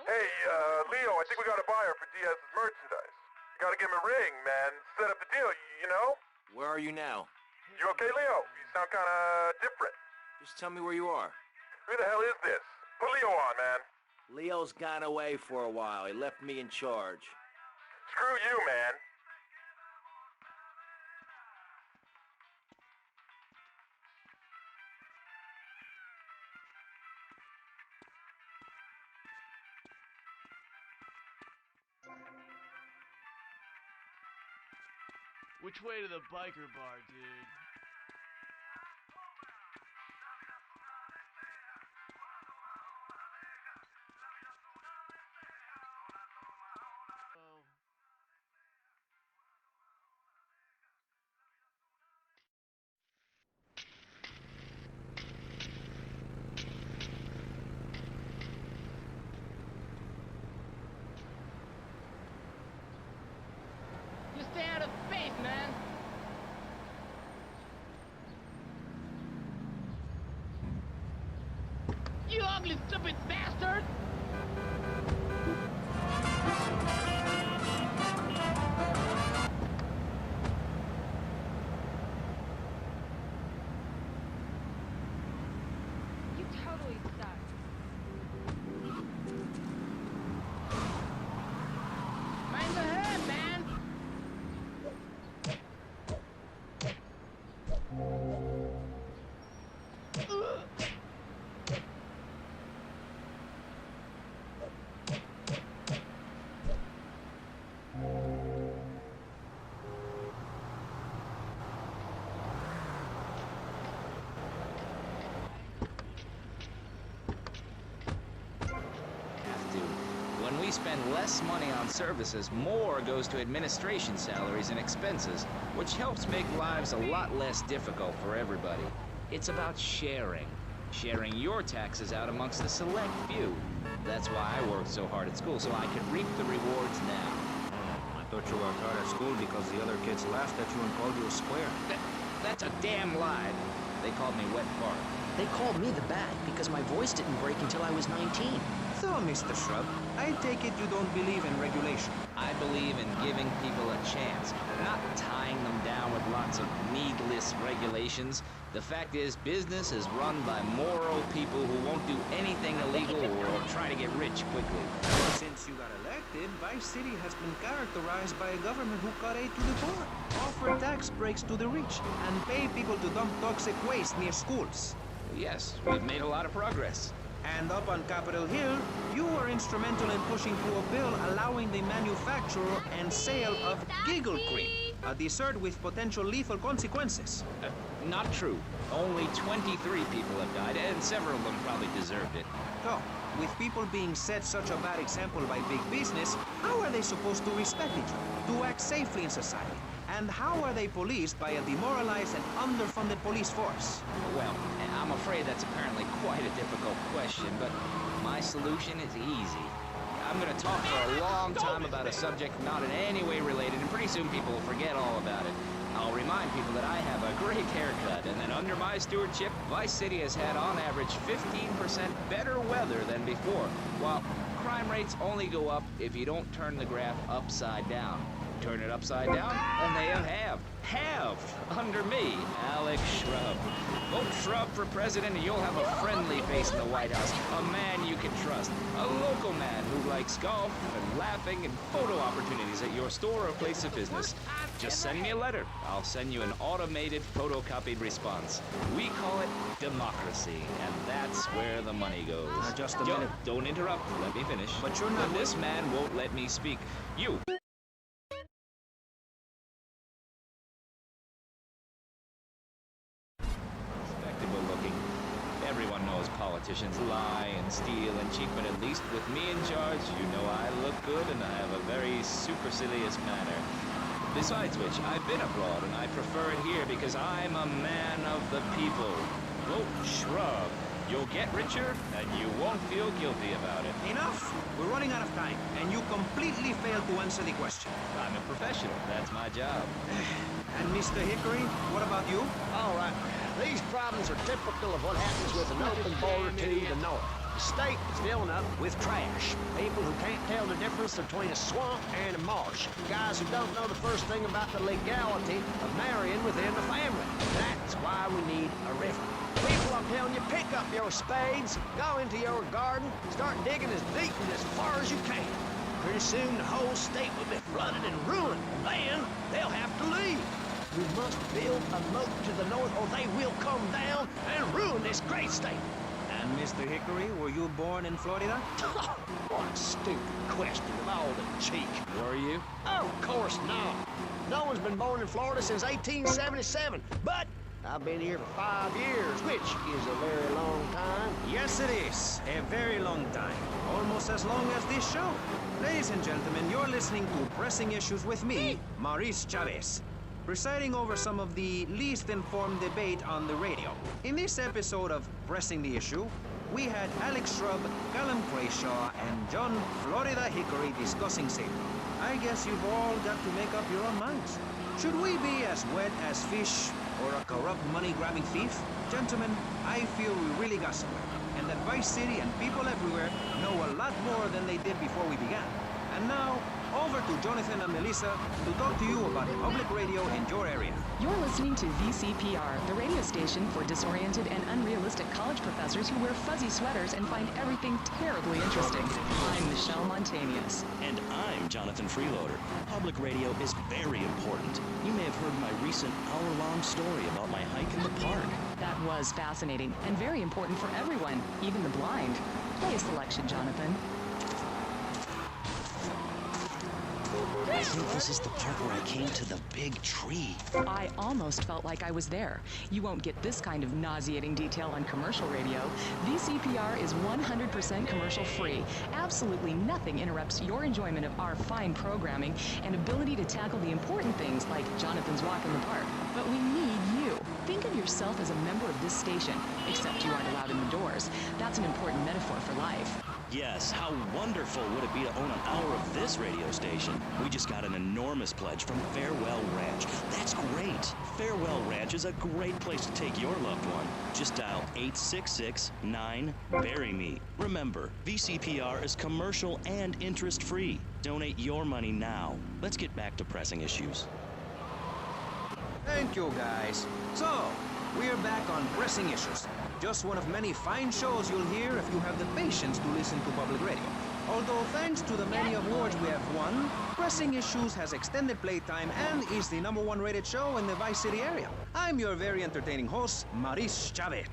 Hey, Leo, I think we got a buyer for Diaz's merchandise. You gotta give him a ring, man. Set up the deal, you know? Where are you now? You okay, Leo? You sound kinda different. Just tell me where you are. Who the hell is this? Put Leo on, man. Leo's gone away for a while. He left me in charge. Screw you, man. Which way to the biker bar, dude? Oh. You stay out of space, man! You ugly, stupid bastard! You totally suck. Mind the head, man! Have to. When we spend less money on services, more goes to administration salaries and expenses, which helps make lives a lot less difficult for everybody. It's about sharing. Sharing your taxes out amongst the select few. That's why I worked so hard at school, so I could reap the rewards now. I thought you worked hard at school because the other kids laughed at you and called you a square. That's a damn lie. They called me Wet Fart. They called me the Bat because my voice didn't break until I was 19. So, Mr. Shrub, I take it you don't believe in regulation. I believe in giving people a chance, not tying them down with lots of needless regulations. The fact is, business is run by moral people who won't do anything illegal or try to get rich quickly. Since you got elected, Vice City has been characterized by a government who cut aid to the poor, offer tax breaks to the rich, and pay people to dump toxic waste near schools. Yes, we've made a lot of progress. And up on Capitol Hill, you were instrumental in pushing through a bill allowing the manufacture and sale of Giggle Cream, a dessert with potential lethal consequences. Not true. Only 23 people have died, and several of them probably deserved it. So, with people being set such a bad example by big business, how are they supposed to respect each other, to act safely in society? And how are they policed by a demoralized and underfunded police force? Well, I'm afraid that's apparently quite a difficult question, but my solution is easy. I'm gonna talk for a long time about a subject not in any way related, and pretty soon people will forget all about it. I'll remind people that I have a great haircut, and that under my stewardship, Vice City has had on average 15% better weather than before, while crime rates only go up if you don't turn the graph upside down. Turn it upside down, and they have under me, Alex Shrub. Vote Shrub for president, and you'll have a friendly face in the White House, a man you can trust, a local man who likes golf and laughing and photo opportunities at your store or place of business. Just send me a letter. I'll send you an automated photocopied response. We call it democracy, and that's where the money goes. Just a minute. Don't interrupt. Let me finish. But you're not... This man won't let me speak. You. Respectable looking. Everyone knows politicians lie and steal and cheat, but at least with me in charge, you know I look good and I have a very supercilious manner. Besides which, I've been abroad and I prefer it here because I'm a man of the people. Vote Shrub. You'll get richer and you won't feel guilty about it. Enough! We're running out of time, and you completely failed to answer the question. I'm a professional. That's my job. And Mr. Hickory, what about you? All right. These problems are typical of what happens with an open border to the north. state is filling up with trash. People who can't tell the difference between a swamp and a marsh. Guys who don't know the first thing about the legality of marrying within the family. That's why we need a river. People, I'm telling you, pick up your spades, go into your garden, start digging as deep and as far as you can. Pretty soon the whole state will be flooded and ruined. Then they'll have to leave. We must build a moat to the north or they will come down and ruin this great state. And Mr. Hickory, were you born in Florida? What a stupid question of all the cheek. Were you? Oh, of course not. No one's been born in Florida since 1877, but I've been here for 5 years, which is a very long time. Yes, it is. A very long time. Almost as long as this show. Ladies and gentlemen, you're listening to Pressing Issues with me, Maurice Chavez, presiding over some of the least informed debate on the radio. In this episode of Pressing the Issue, we had Alex Shrub, Callum Crayshaw, and John Florida Hickory discussing safety. I guess you've all got to make up your own minds. Should we be as wet as fish or a corrupt money-grabbing thief? Gentlemen, I feel we really got somewhere, and that Vice City and people everywhere know a lot more than they did before we began. And now, over to Jonathan and Melissa to talk to you about public radio in your area. You're listening to VCPR, the radio station for disoriented and unrealistic college professors who wear fuzzy sweaters and find everything terribly interesting. I'm Michelle Montanius. And I'm Jonathan Freeloader. Public radio is very important. You may have heard my recent hour-long story about my hike in the park. That was fascinating and very important for everyone, even the blind. Play a selection, Jonathan. I think this is the part where I came to the big tree. I almost felt like I was there. You won't get this kind of nauseating detail on commercial radio. VCPR is 100% commercial free. Absolutely nothing interrupts your enjoyment of our fine programming and ability to tackle the important things like Jonathan's walk in the park. But we need you. Think of yourself as a member of this station, except you aren't allowed in the doors. That's an important metaphor for life. Yes, how wonderful would it be to own an hour of this radio station? We just got an enormous pledge from Farewell Ranch. That's great. Farewell Ranch is a great place to take your loved one. Just dial 866-9-BURY-ME. Remember, VCPR is commercial and interest-free. Donate your money now. Let's get back to pressing issues. Thank you, guys. So, we're back on Pressing Issues. Just one of many fine shows you'll hear if you have the patience to listen to public radio. Although thanks to the many awards we have won, Pressing Issues has extended playtime and is the #1 rated show in the Vice City area. I'm your very entertaining host, Maurice Chavez.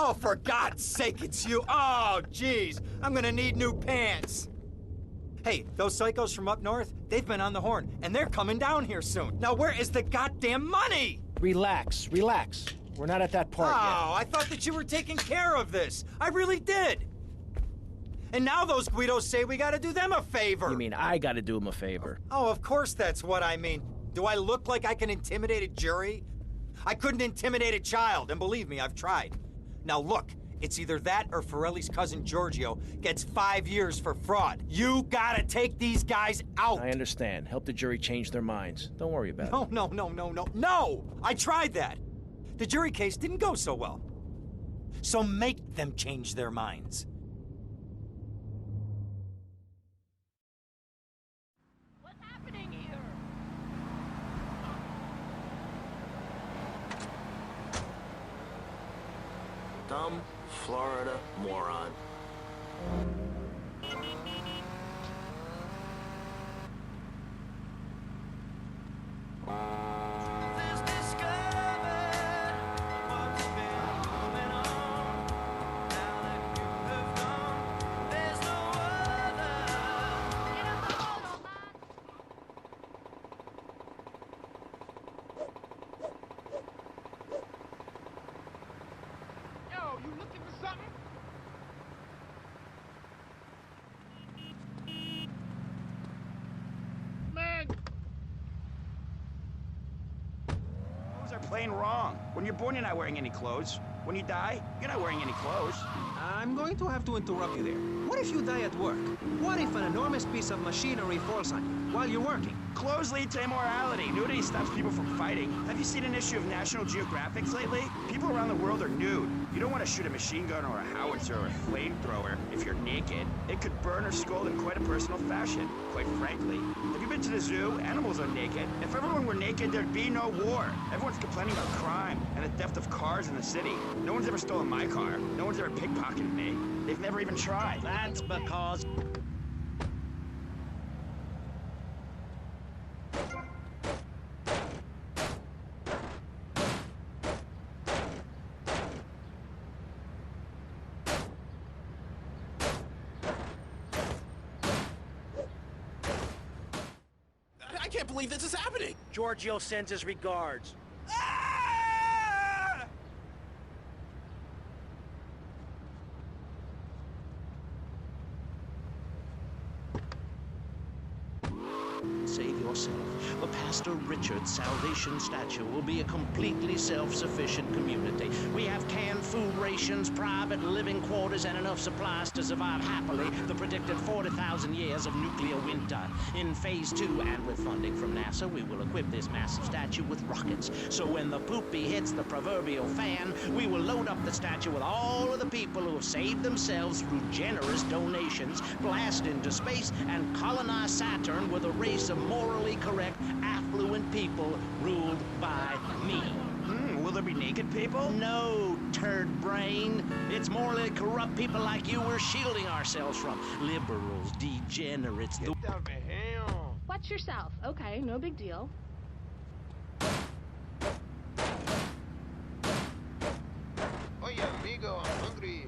Oh, for God's sake, it's you. Oh, jeez. I'm gonna need new pants. Hey, those psychos from up north, they've been on the horn, and they're coming down here soon. Now, where is the goddamn money? Relax, relax. We're not at that part yet. Oh, I thought that you were taking care of this. I really did. And now those Guidos say we gotta do them a favor. You mean I gotta do them a favor? Oh, of course that's what I mean. Do I look like I can intimidate a jury? I couldn't intimidate a child, and believe me, I've tried. Now look, it's either that or Forelli's cousin Giorgio gets 5 years for fraud. You gotta take these guys out. I understand. Help the jury change their minds. Don't worry about it. No! I tried that. The jury case didn't go so well. So make them change their minds. What's happening here? Dumb Florida moron. Yo, you looking for something? Man, Clothes are plain wrong. When you're born, you're not wearing any clothes. When you die, you're not wearing any clothes. I'm going to have to interrupt you there. What if you die at work? What if an enormous piece of machinery falls on you while you're working? Clothes lead to immorality. Nudity stops people from fighting. Have you seen an issue of National Geographic lately? People around the world are nude. You don't want to shoot a machine gun or a howitzer or a flamethrower if you're naked. It could burn or scald in quite a personal fashion, quite frankly. Have you been to the zoo? Animals are naked. If everyone were naked, there'd be no war. Everyone's complaining about crime and the theft of cars in the city. No one's ever stolen my car. No one's ever pickpocketed me. They've never even tried. That's because... I can't believe this is happening! Giorgio sends his regards. Save yourself. The Pastor Richard Salvation Statue will be a completely self-sufficient community. We have canned food rations, private living quarters, and enough supplies to survive happily the predicted 40,000 years of nuclear winter. In Phase 2, and with funding from NASA, we will equip this massive statue with rockets. So when the poopy hits the proverbial fan, we will load up the statue with all of the people who have saved themselves through generous donations, blast into space, and colonize Saturn with a race of morally correct, affluent people ruled by me. Will there be naked people? No, turd brain. It's morally corrupt people like you we're shielding ourselves from. Liberals, degenerates. Watch yourself. Okay, no big deal. Oye, amigo, I'm hungry.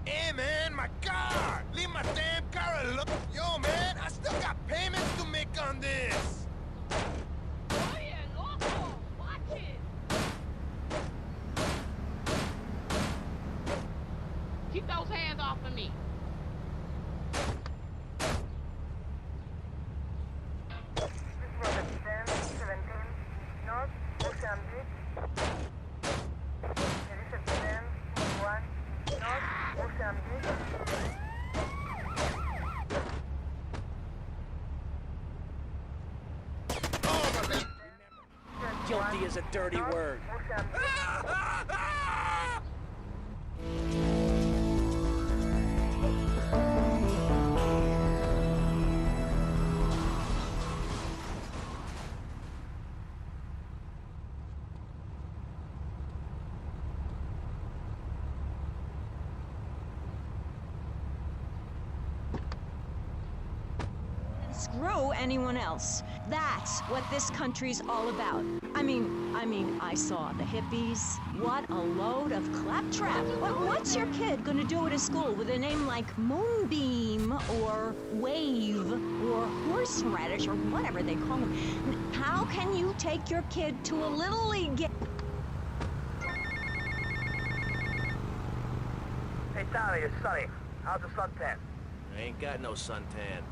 Hey, man, my car! Leave my damn car alone! Yo, man, I still got payments to make on this! Oye, loco! Watch it! Keep those hands off of me. Guilty is a dirty word. Screw anyone else. That's what this country's all about. I mean, I saw the hippies. What a load of claptrap. What's your kid gonna do at a school with a name like Moonbeam or Wave or Horseradish or whatever they call them? How can you take your kid to a Little League game? Hey, Tommy, it's Sonny. How's the suntan? I ain't got no suntan.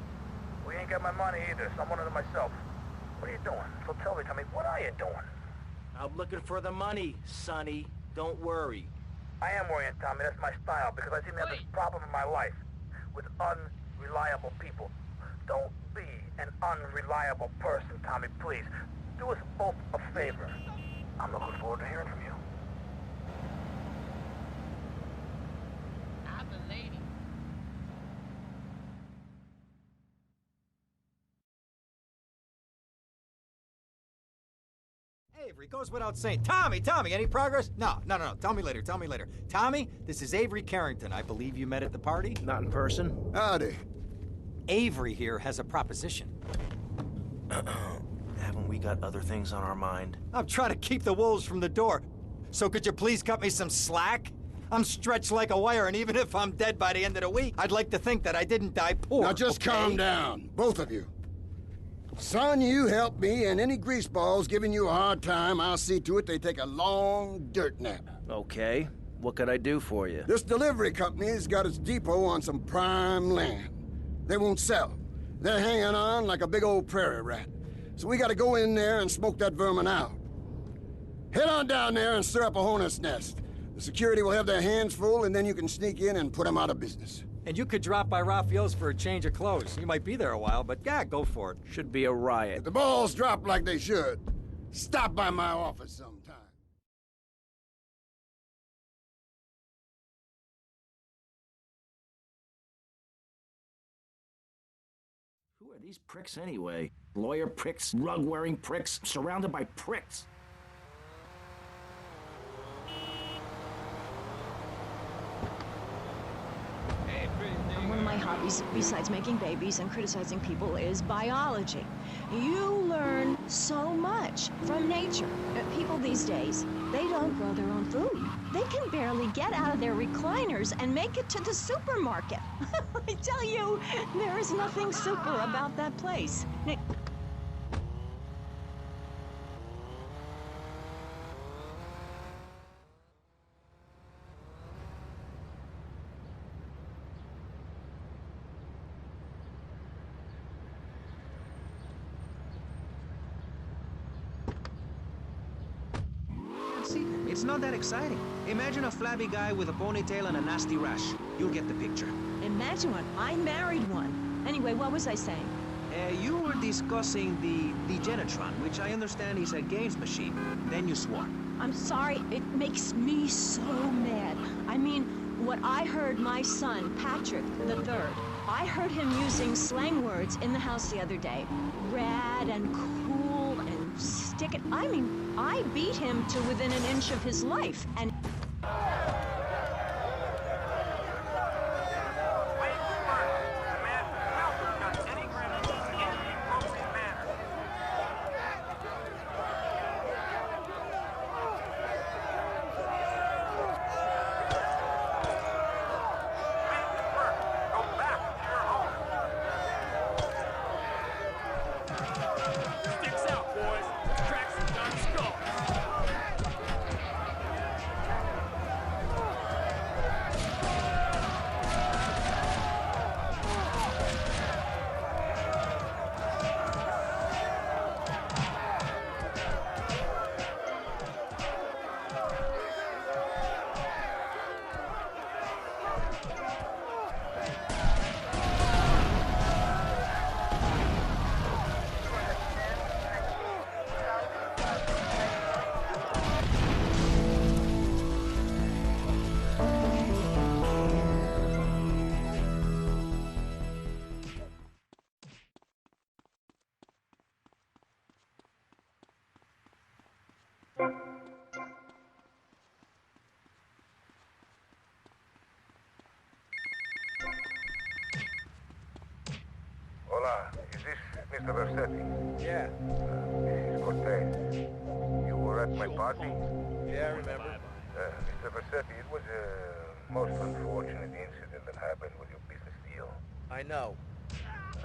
We ain't got my money either, so I'm one of them myself. What are you doing? So tell me, Tommy, what are you doing? I'm looking for the money, Sonny. Don't worry. I am worrying, Tommy. That's my style, because I seem to have this problem in my life with unreliable people. Don't be an unreliable person, Tommy, please. Do us both a favor. I'm looking forward to hearing from you. I'm the lady. Avery, goes without saying. Tommy, any progress? No. Tell me later. Tommy, this is Avery Carrington. I believe you met at the party? Not in person. Howdy. Avery here has a proposition. Haven't we got other things on our mind? I'm trying to keep the wolves from the door. So could you please cut me some slack? I'm stretched like a wire, and even if I'm dead by the end of the week, I'd like to think that I didn't die poor. Now just calm down, both of you. Son, you help me, and any greaseballs giving you a hard time, I'll see to it they take a long dirt nap. Okay. What could I do for you? This delivery company's got its depot on some prime land. They won't sell. They're hanging on like a big old prairie rat. So we gotta go in there and smoke that vermin out. Head on down there and stir up a hornet's nest. The security will have their hands full, and then you can sneak in and put them out of business. And you could drop by Raphael's for a change of clothes. You might be there a while, but yeah, go for it. Should be a riot. If the balls drop like they should, stop by my office sometime. Who are these pricks anyway? Lawyer pricks, rug-wearing pricks, surrounded by pricks. One of my hobbies, besides making babies and criticizing people, is biology. You learn so much from nature. People these days, they don't grow their own food. They can barely get out of their recliners and make it to the supermarket. I tell you, there is nothing super about that place. See, it's not that exciting. Imagine a flabby guy with a ponytail and a nasty rash. You'll get the picture. Imagine one. I married one. Anyway, what was I saying? You were discussing the Genetron, which I understand is a games machine. Then you swore. I'm sorry, it makes me so mad. I mean, what I heard my son, Patrick III, I heard him using slang words in the house the other day. Rad and cool and stick it. I mean, I beat him to within an inch of his life, and... Hola, is this Mr. Versetti? Yeah. This is Cortez. You were at my party? Yeah, I remember. Mr. Versetti, it was a most unfortunate incident that happened with your business deal. I know.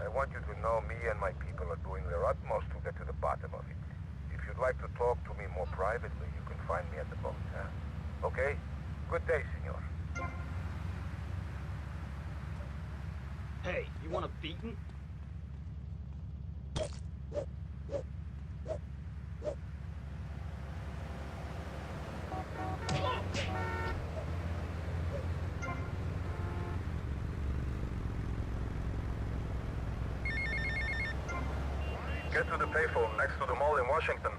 I want you to know me and my people are doing their utmost to get to the bottom of it. If you'd like to talk to me more privately, you can find me at the boat, huh? Okay? Good day, senor. Hey, you want a beating? Get to the payphone next to the mall in Washington.